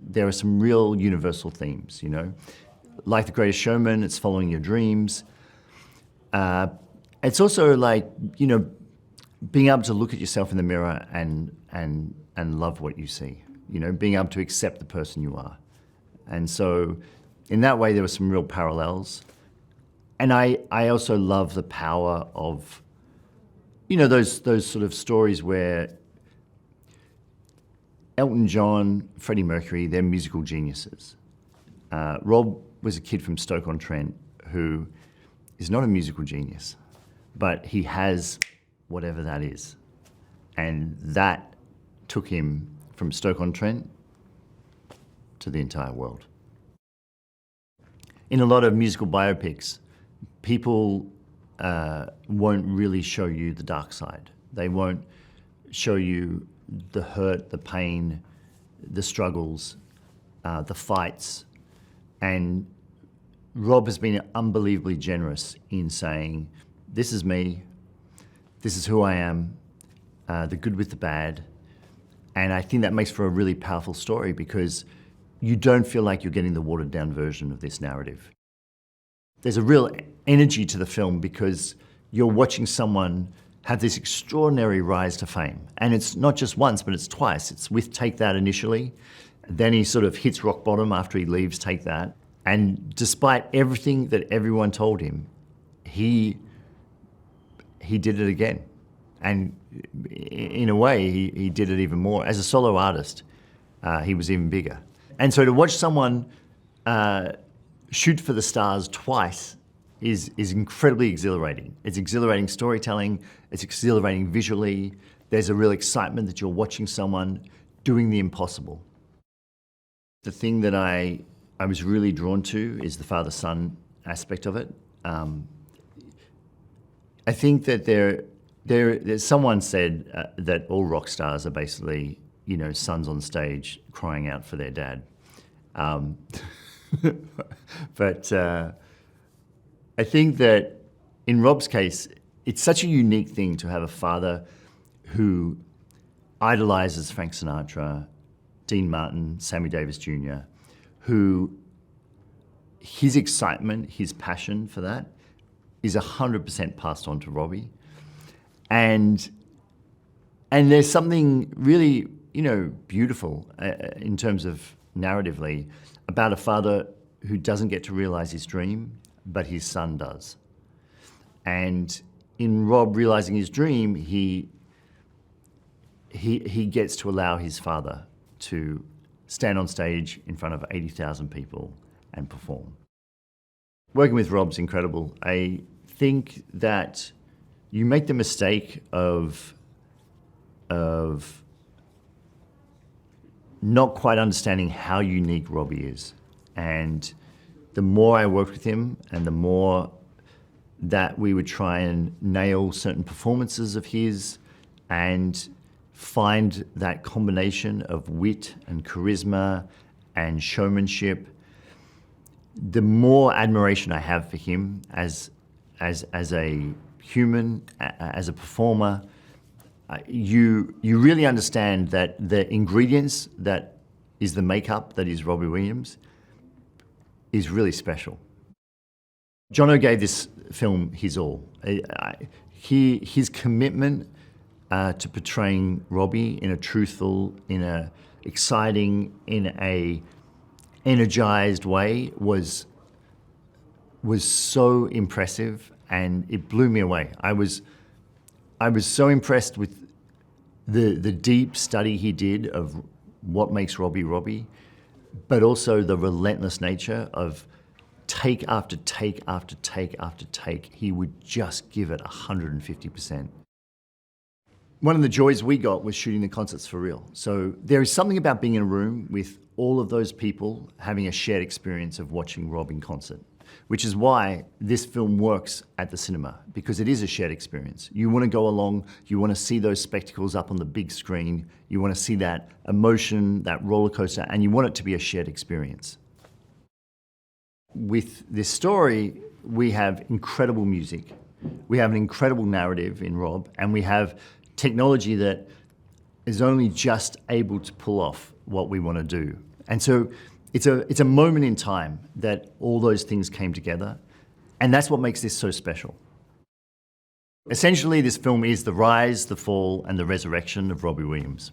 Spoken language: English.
There are some real universal themes, you know. Like The Greatest Showman, it's following your dreams. It's also like, you know, being able to look at yourself in the mirror and love what you see, you know, being able to accept the person you are. And so in that way, there were some real parallels. And I also love the power of, you know, those sort of stories where Elton John, Freddie Mercury, they're musical geniuses. Rob was a kid from Stoke-on-Trent who is not a musical genius, but he has whatever that is. And that took him from Stoke-on-Trent to the entire world. In a lot of musical biopics, people won't really show you the dark side. They won't show you the hurt, the pain, the struggles, the fights. And Rob has been unbelievably generous in saying, this is me, this is who I am, the good with the bad. And I think that makes for a really powerful story because you don't feel like you're getting the watered down version of this narrative. There's a real energy to the film because you're watching someone have this extraordinary rise to fame. And it's not just once, but it's twice. It's with Take That initially, then he sort of hits rock bottom after he leaves Take That. And despite everything that everyone told him, he did it again. And in a way, he did it even more. As a solo artist, he was even bigger. And so to watch someone shoot for the stars twice is incredibly exhilarating. It's exhilarating storytelling, it's exhilarating visually. There's a real excitement that you're watching someone doing the impossible. The thing that I was really drawn to is the father-son aspect of it. I think that someone said that all rock stars are basically, you know, sons on stage crying out for their dad. But I think that in Rob's case, it's such a unique thing to have a father who idolizes Frank Sinatra, Dean Martin, Sammy Davis Jr., who his excitement, his passion for that is 100% passed on to Robbie. And there's something really, you know, beautiful in terms of narratively about a father who doesn't get to realize his dream, but his son does. And in Rob realizing his dream, he gets to allow his father to stand on stage in front of 80,000 people and perform. Working with Rob's incredible. I think that you make the mistake of not quite understanding how unique Robbie is. And the more I worked with him and the more that we would try and nail certain performances of his and find that combination of wit and charisma and showmanship, the more admiration I have for him as a human, as a performer. You really understand that the ingredients that is the makeup that is Robbie Williams is really special. Jonno gave this film his all. His commitment to portraying Robbie in a truthful, in a exciting, in a energized way was so impressive, and it blew me away. I was so impressed with the deep study he did of what makes Robbie Robbie, but also the relentless nature of take after take after take after take. He would just give it 150%. One of the joys we got was shooting the concerts for real. So there is something about being in a room with all of those people having a shared experience of watching Rob in concert, which is why this film works at the cinema, because it is a shared experience. You want to go along, you want to see those spectacles up on the big screen, you want to see that emotion, that roller coaster, and you want it to be a shared experience. With this story, we have incredible music, we have an incredible narrative in Rob, and we have technology that is only just able to pull off what we want to do. And so it's a moment in time that all those things came together, and that's what makes this so special. Essentially, this film is the rise, the fall, and the resurrection of Robbie Williams.